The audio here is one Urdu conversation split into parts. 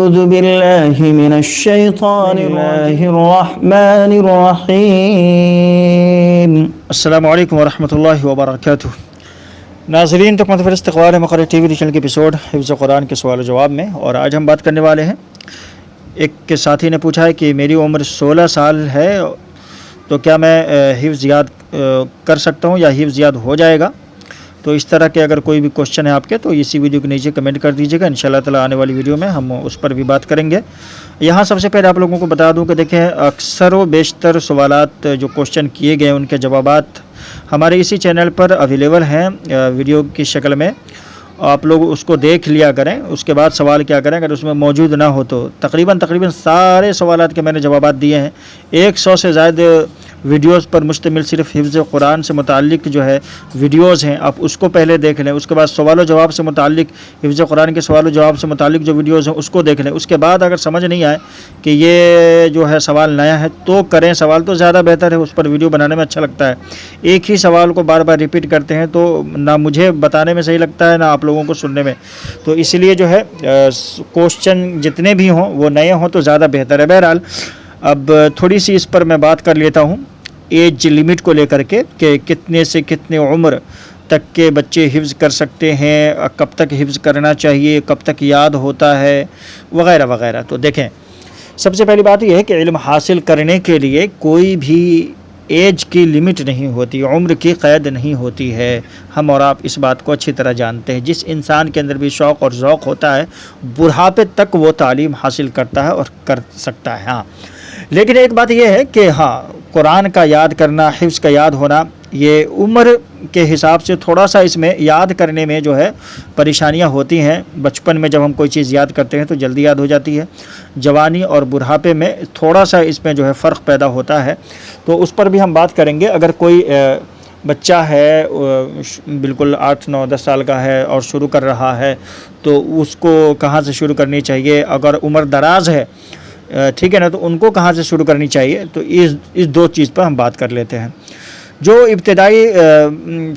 أعوذ بالله من الشيطان الرحمن الرحيم. السلام علیکم ورحمۃ اللہ وبرکاتہ. ناظرین، تک متفر استقبال ہے مقرر ٹی وی چینل کے ایپیسوڈ حفظ قرآن کے سوال و جواب میں، اور آج ہم بات کرنے والے ہیں. ایک کے ساتھی نے پوچھا ہے کہ میری عمر 16 سال ہے تو کیا میں حفظ یاد کر سکتا ہوں یا حفظ یاد ہو جائے گا؟ تو اس طرح کے اگر کوئی بھی کوشچن ہے آپ کے تو اسی ویڈیو کے نیچے کمنٹ کر دیجیے گا. انشاءاللہ تعالی آنے والی ویڈیو میں ہم اس پر بھی بات کریں گے. یہاں سب سے پہلے آپ لوگوں کو بتا دوں کہ دیکھیں، اکثر و بیشتر سوالات جو کوشچن کیے گئے ان کے جوابات ہمارے اسی چینل پر اویلیبل ہیں ویڈیو کی شکل میں. آپ لوگ اس کو دیکھ لیا کریں، اس کے بعد سوال کیا کریں. اگر اس میں موجود نہ ہو تو تقریباً سارے سوالات کے میں نے جوابات دیے ہیں. 100 سے زائد ویڈیوز پر مشتمل صرف حفظ قرآن سے متعلق جو ہے ویڈیوز ہیں، آپ اس کو پہلے دیکھ لیں. اس کے بعد سوال و جواب سے متعلق، حفظ قرآن کے سوال و جواب سے متعلق جو ویڈیوز ہیں اس کو دیکھ لیں. اس کے بعد اگر سمجھ نہیں آئے کہ یہ جو ہے سوال نیا ہے تو کریں. سوال تو زیادہ بہتر ہے، اس پر ویڈیو بنانے میں اچھا لگتا ہے. ایک ہی سوال کو بار بار ریپیٹ کرتے ہیں تو نہ مجھے بتانے میں صحیح لگتا ہے نہ آپ لوگوں کو سننے میں. تو اس لیے جو ہے کوشچن جتنے بھی ہوں وہ نئے ہوں تو زیادہ بہتر ہے. بہرحال اب تھوڑی سی اس پر میں بات کر لیتا ہوں ایج لمٹ کو لے کر کے کہ کتنے سے کتنے عمر تک کے بچے حفظ کر سکتے ہیں، کب تک حفظ کرنا چاہیے، کب تک یاد ہوتا ہے، وغیرہ وغیرہ. تو دیکھیں، سب سے پہلی بات یہ ہے کہ علم حاصل کرنے کے لیے کوئی بھی ایج کی لمٹ نہیں ہوتی، عمر کی قید نہیں ہوتی ہے. ہم اور آپ اس بات کو اچھی طرح جانتے ہیں. جس انسان کے اندر بھی شوق اور ذوق ہوتا ہے بڑھاپے تک وہ تعلیم حاصل کرتا ہے اور کر سکتا ہے. ہاں، لیکن ایک بات یہ ہے کہ قرآن کا یاد کرنا، حفظ کا یاد ہونا، یہ عمر کے حساب سے تھوڑا سا اس میں یاد کرنے میں جو ہے پریشانیاں ہوتی ہیں. بچپن میں جب ہم کوئی چیز یاد کرتے ہیں تو جلدی یاد ہو جاتی ہے. جوانی اور بڑھاپے میں تھوڑا سا اس میں جو ہے فرق پیدا ہوتا ہے. تو اس پر بھی ہم بات کریں گے. اگر کوئی بچہ ہے بالکل 8 9 10 سال کا ہے اور شروع کر رہا ہے تو اس کو کہاں سے شروع کرنی چاہیے؟ اگر عمر دراز ہے، ٹھیک ہے نا، تو ان کو کہاں سے شروع کرنی چاہیے؟ تو اس دو چیز پر ہم بات کر لیتے ہیں. جو ابتدائی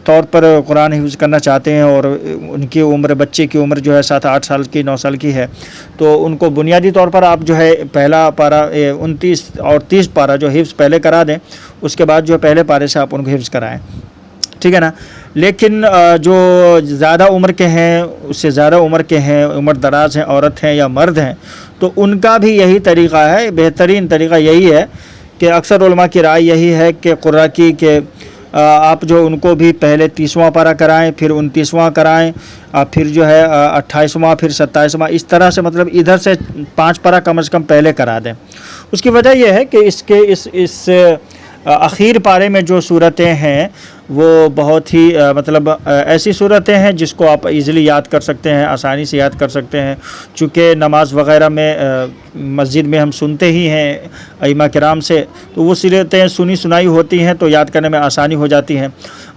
طور پر قرآن حفظ کرنا چاہتے ہیں اور ان کی عمر، بچے کی عمر جو ہے 7 8 سال کی 9 سال کی ہے، تو ان کو بنیادی طور پر آپ جو ہے پہلا پارہ 29 اور 30 پارہ جو حفظ پہلے کرا دیں. اس کے بعد جو ہے پہلے پارے سے آپ ان کو حفظ کرائیں، ٹھیک ہے نا. لیکن جو زیادہ عمر کے ہیں، اس سے زیادہ عمر کے ہیں، عمر دراز ہیں، عورت ہیں یا مرد ہیں، تو ان کا بھی یہی طریقہ ہے. بہترین طریقہ یہی ہے کہ اکثر علماء کی رائے یہی ہے کہ قرآ کی کہ آپ جو ان کو بھی پہلے 30واں پارہ کرائیں، پھر 29واں کرائیں، پھر جو ہے 28واں، پھر 27واں، اس طرح سے مطلب ادھر سے 5 پارہ کم از کم پہلے کرا دیں. اس کی وجہ یہ ہے کہ اس اخیر پارے میں جو صورتیں ہیں وہ بہت ہی مطلب ایسی صورتیں ہیں جس کو آپ ایزیلی یاد کر سکتے ہیں، آسانی سے یاد کر سکتے ہیں. چونکہ نماز وغیرہ میں مسجد میں ہم سنتے ہی ہیں ائمہ کرام سے، تو وہ صورتیں سنی سنائی ہوتی ہیں تو یاد کرنے میں آسانی ہو جاتی ہیں.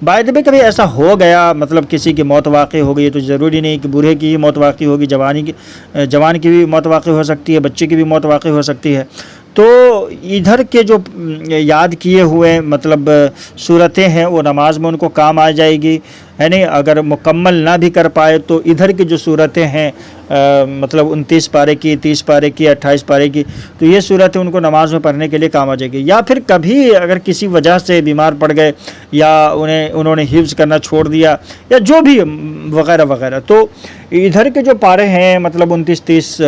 باید بھی کبھی ایسا ہو گیا، مطلب کسی کی موت واقع ہو گئی، تو ضروری نہیں کہ بوڑھے کی ہی موت واقع ہوگی، جوان کی بھی موت واقع ہو سکتی ہے، بچے کی بھی موت واقع ہو سکتی ہے. تو ادھر کے جو یاد کیے ہوئے مطلب صورتیں ہیں وہ نماز میں ان کو کام آ جائے گی، ہے نہیں. اگر مکمل نہ بھی کر پائے تو ادھر کی جو صورتیں ہیں مطلب 29 پارے کی، 30 پارے کی، 28 پارے کی، تو یہ صورتیں ان کو نماز میں پڑھنے کے لیے کام آ جائے گی. یا پھر کبھی اگر کسی وجہ سے بیمار پڑ گئے یا انہوں نے حفظ کرنا چھوڑ دیا یا جو بھی وغیرہ وغیرہ، تو ادھر کے جو پارے ہیں مطلب 29 30،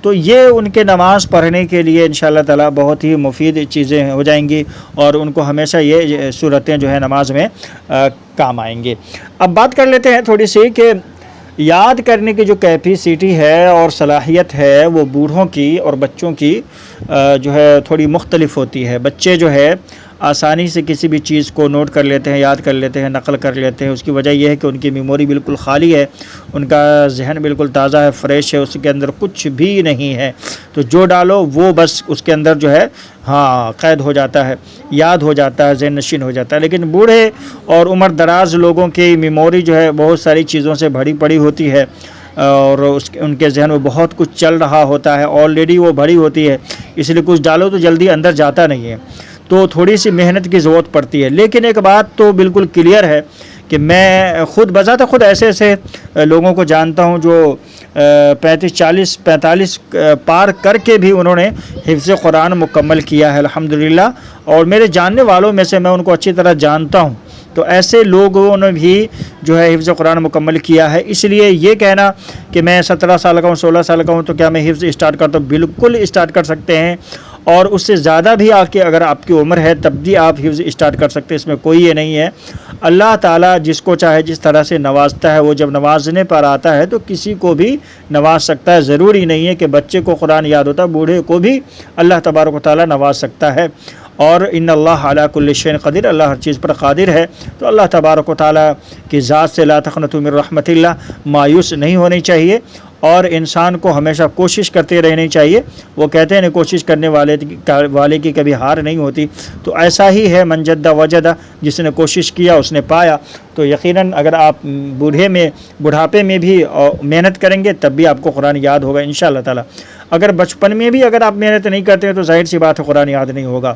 تو یہ ان کے نماز پڑھنے کے لیے انشاءاللہ تعالی بہت ہی مفید چیزیں ہو جائیں گی اور ان کو ہمیشہ یہ صورتیں جو ہے نماز میں کام آئیں گے. اب بات کر لیتے ہیں تھوڑی سی کہ یاد کرنے کی جو کیپیسٹی ہے اور صلاحیت ہے وہ بوڑھوں کی اور بچوں کی جو ہے تھوڑی مختلف ہوتی ہے. بچے جو ہے آسانی سے کسی بھی چیز کو نوٹ کر لیتے ہیں، یاد کر لیتے ہیں، نقل کر لیتے ہیں. اس کی وجہ یہ ہے کہ ان کی میموری بالکل خالی ہے، ان کا ذہن بالکل تازہ ہے، فریش ہے، اس کے اندر کچھ بھی نہیں ہے. تو جو ڈالو وہ بس اس کے اندر جو ہے قید ہو جاتا ہے، یاد ہو جاتا ہے، ذہن نشین ہو جاتا ہے. لیکن بوڑھے اور عمر دراز لوگوں کی میموری جو ہے بہت ساری چیزوں سے بھری پڑی ہوتی ہے اور ان کے ذہن میں بہت کچھ چل رہا ہوتا ہے، آلریڈی وہ بھری ہوتی ہے، اس لیے کچھ ڈالو تو جلدی اندر جاتا نہیں ہے، تو تھوڑی سی محنت کی ضرورت پڑتی ہے. لیکن ایک بات تو بالکل کلیئر ہے کہ میں خود بذات خود ایسے ایسے لوگوں کو جانتا ہوں جو 35 40 45 پار کر کے بھی انہوں نے حفظ قرآن مکمل کیا ہے الحمدللہ، اور میرے جاننے والوں میں سے میں ان کو اچھی طرح جانتا ہوں، تو ایسے لوگوں نے بھی جو ہے حفظ قرآن مکمل کیا ہے۔ اس لیے یہ کہنا کہ میں 17 سال کا ہوں 16 سال کا ہوں تو کیا میں حفظ اسٹارٹ کرتا ہوں، بالکل اسٹارٹ کر سکتے ہیں، اور اس سے زیادہ بھی اگر آپ کی عمر ہے تب بھی آپ حفظ اسٹارٹ کر سکتے ہیں، اس میں کوئی یہ نہیں ہے۔ اللہ تعالیٰ جس کو چاہے جس طرح سے نوازتا ہے، وہ جب نوازنے پر آتا ہے تو کسی کو بھی نواز سکتا ہے، ضروری نہیں ہے کہ بچے کو قرآن یاد ہوتا ہے، بوڑھے کو بھی اللہ تبارک و تعالیٰ نواز سکتا ہے۔ اور ان اللہ علی کل شیء قدیر، اللہ ہر چیز پر قادر ہے، تو اللہ تبارک و تعالیٰ کی ذات سے لا تقنطوا من رحمت اللہ، مایوس نہیں ہونی چاہیے، اور انسان کو ہمیشہ کوشش کرتے رہنی چاہیے۔ وہ کہتے ہیں کوشش کرنے والے کی کبھی ہار نہیں ہوتی، تو ایسا ہی ہے من جد وجد، جس نے کوشش کیا اس نے پایا۔ تو یقیناً اگر آپ بڑھاپے میں بھی محنت کریں گے تب بھی آپ کو قرآن یاد ہوگا انشاءاللہ تعالی۔ اگر بچپن میں بھی اگر آپ محنت نہیں کرتے ہیں تو ظاہر سی بات ہے قرآن یاد نہیں ہوگا۔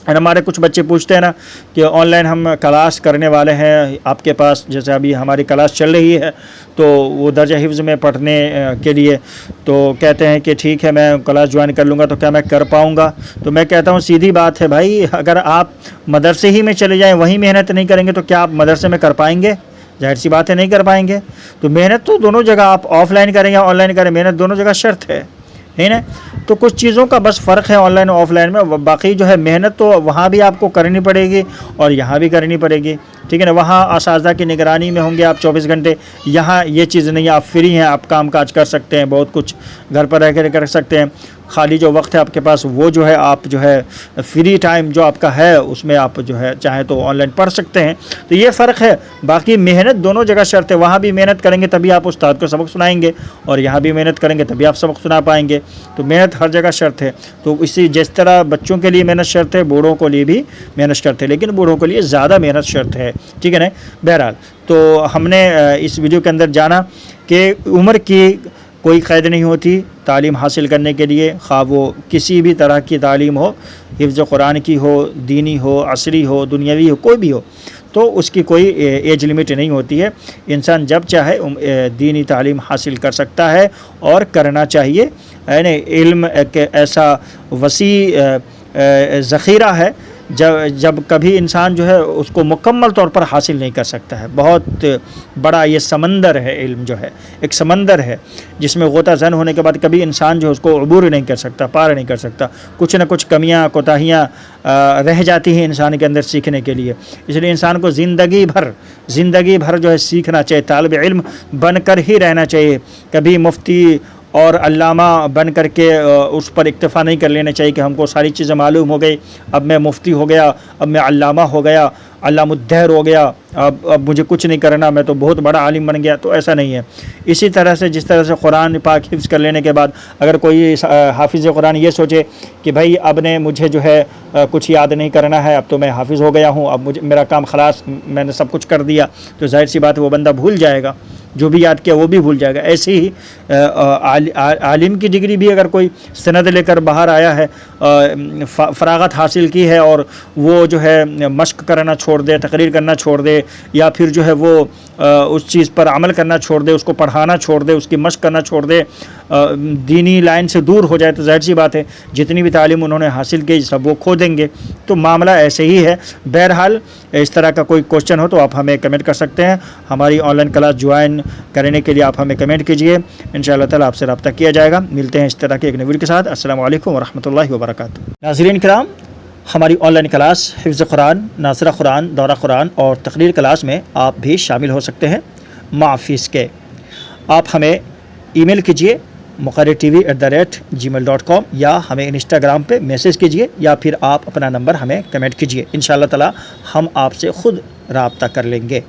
اور ہمارے کچھ بچے پوچھتے ہیں نا کہ آن لائن ہم کلاس کرنے والے ہیں آپ کے پاس، جیسے ابھی ہماری کلاس چل رہی ہے تو وہ درجہ حفظ میں پڑھنے کے لیے، تو کہتے ہیں کہ ٹھیک ہے میں کلاس جوائن کر لوں گا، تو کیا میں کر پاؤں گا؟ تو میں کہتا ہوں سیدھی بات ہے بھائی، اگر آپ مدرسے ہی میں چلے جائیں وہیں محنت نہیں کریں گے تو کیا آپ مدرسے میں کر پائیں گے؟ ظاہر سی بات ہے نہیں کر پائیں گے۔ تو محنت تو دونوں جگہ، آپ آف لائن کریں یا آن لائن کریں، محنت دونوں جگہ شرط ہے نا۔ تو کچھ چیزوں کا بس فرق ہے آن لائن اور آف لائن میں، باقی جو ہے محنت تو وہاں بھی آپ کو کرنی پڑے گی اور یہاں بھی کرنی پڑے گی، ٹھیک ہے نا۔ وہاں اساتذہ کی نگرانی میں ہوں گے آپ 24 گھنٹے، یہاں یہ چیز نہیں ہے، آپ فری ہیں، آپ کام کاج کر سکتے ہیں، بہت کچھ گھر پر رہ کر سکتے ہیں، خالی جو وقت ہے آپ کے پاس وہ جو ہے آپ جو ہے فری ٹائم جو آپ کا ہے اس میں آپ جو ہے چاہیں تو آن لائن پڑھ سکتے ہیں۔ تو یہ فرق ہے، باقی محنت دونوں جگہ شرط ہے، وہاں بھی محنت کریں گے تبھی آپ استاد کو سبق سنائیں گے، اور یہاں بھی محنت کریں گے تبھی آپ سبق سنا پائیں گے۔ تو محنت ہر جگہ شرط ہے، تو اسی جس طرح بچوں کے لیے محنت شرط ہے، بوڑھوں کے لیے بھی محنت شرط ہے، لیکن بوڑھوں کے لیے زیادہ محنت شرط ہے، ٹھیک ہے نا۔ بہرحال تو ہم نے اس ویڈیو کے اندر جانا کہ عمر کی کوئی قید نہیں ہوتی تعلیم حاصل کرنے کے لیے، خواہ وہ کسی بھی طرح کی تعلیم ہو، حفظ قرآن کی ہو، دینی ہو، عصری ہو، دنیاوی ہو، کوئی بھی ہو، تو اس کی کوئی ایج لمٹ نہیں ہوتی ہے۔ انسان جب چاہے دینی تعلیم حاصل کر سکتا ہے اور کرنا چاہیے، یعنی علم ایک ایسا وسیع ذخیرہ ہے جب کبھی انسان جو ہے اس کو مکمل طور پر حاصل نہیں کر سکتا ہے۔ بہت بڑا یہ سمندر ہے، علم جو ہے ایک سمندر ہے جس میں غوطہ زن ہونے کے بعد کبھی انسان جو ہے اس کو عبور نہیں کر سکتا، پار نہیں کر سکتا، کچھ نہ کچھ کمیاں کوتاہیاں رہ جاتی ہیں انسان کے اندر سیکھنے کے لیے۔ اس لیے انسان کو زندگی بھر جو ہے سیکھنا چاہیے، طالب علم بن کر ہی رہنا چاہیے، کبھی مفتی اور علامہ بن کر کے اس پر اکتفا نہیں کر لینا چاہیے کہ ہم کو ساری چیزیں معلوم ہو گئی، اب میں مفتی ہو گیا، اب میں علامہ ہو گیا، علامہ الدہر ہو گیا، اب مجھے کچھ نہیں کرنا، میں تو بہت بڑا عالم بن گیا۔ تو ایسا نہیں ہے۔ اسی طرح سے جس طرح سے قرآن پاک حفظ کر لینے کے بعد اگر کوئی حافظ قرآن یہ سوچے کہ بھائی اب نے مجھے جو ہے کچھ یاد نہیں کرنا ہے، اب تو میں حافظ ہو گیا ہوں، اب میرا کام خلاص، میں نے سب کچھ کر دیا، تو ظاہر سی بات ہے وہ بندہ بھول جائے گا، جو بھی یاد کیا وہ بھی بھول جائے گا۔ ایسے ہی عالم کی ڈگری بھی اگر کوئی سند لے کر باہر آیا ہے، فراغت حاصل کی ہے، اور وہ جو ہے مشق کرنا چھوڑ دے، تقریر کرنا چھوڑ دے، یا پھر جو ہے وہ اس چیز پر عمل کرنا چھوڑ دے، اس کو پڑھانا چھوڑ دے، اس کی مشق کرنا چھوڑ دے، دینی لائن سے دور ہو جائے، تو ظاہر سی بات ہے جتنی بھی تعلیم انہوں نے حاصل کی سب وہ کھو دیں گے۔ تو معاملہ ایسے ہی ہے۔ بہرحال اس طرح کا کوئی کوشچن ہو تو آپ ہمیں کمنٹ کر سکتے ہیں، ہماری آن لائن کلاس جوائن کرنے کے لیے آپ ہمیں کمنٹ کیجئے، انشاءاللہ تعالی آپ سے رابطہ کیا جائے گا۔ ملتے ہیں اس طرح کے ایک نئی ویڈیو کے ساتھ۔ السلام علیکم ورحمۃ اللہ وبرکاتہ۔ ناظرین کرام، ہماری آن لائن کلاس حفظ قرآن، ناظرہ قرآن، دورہ قرآن اور تقریر کلاس میں آپ بھی شامل ہو سکتے ہیں مع فیس کے۔ آپ ہمیں ای میل کیجئے muqarrirtv@gmail.com، یا ہمیں انسٹاگرام پہ میسیج کیجئے، یا پھر آپ اپنا نمبر ہمیں کمنٹ کیجئے، انشاءاللہ تعالی ہم آپ سے خود رابطہ کر لیں گے۔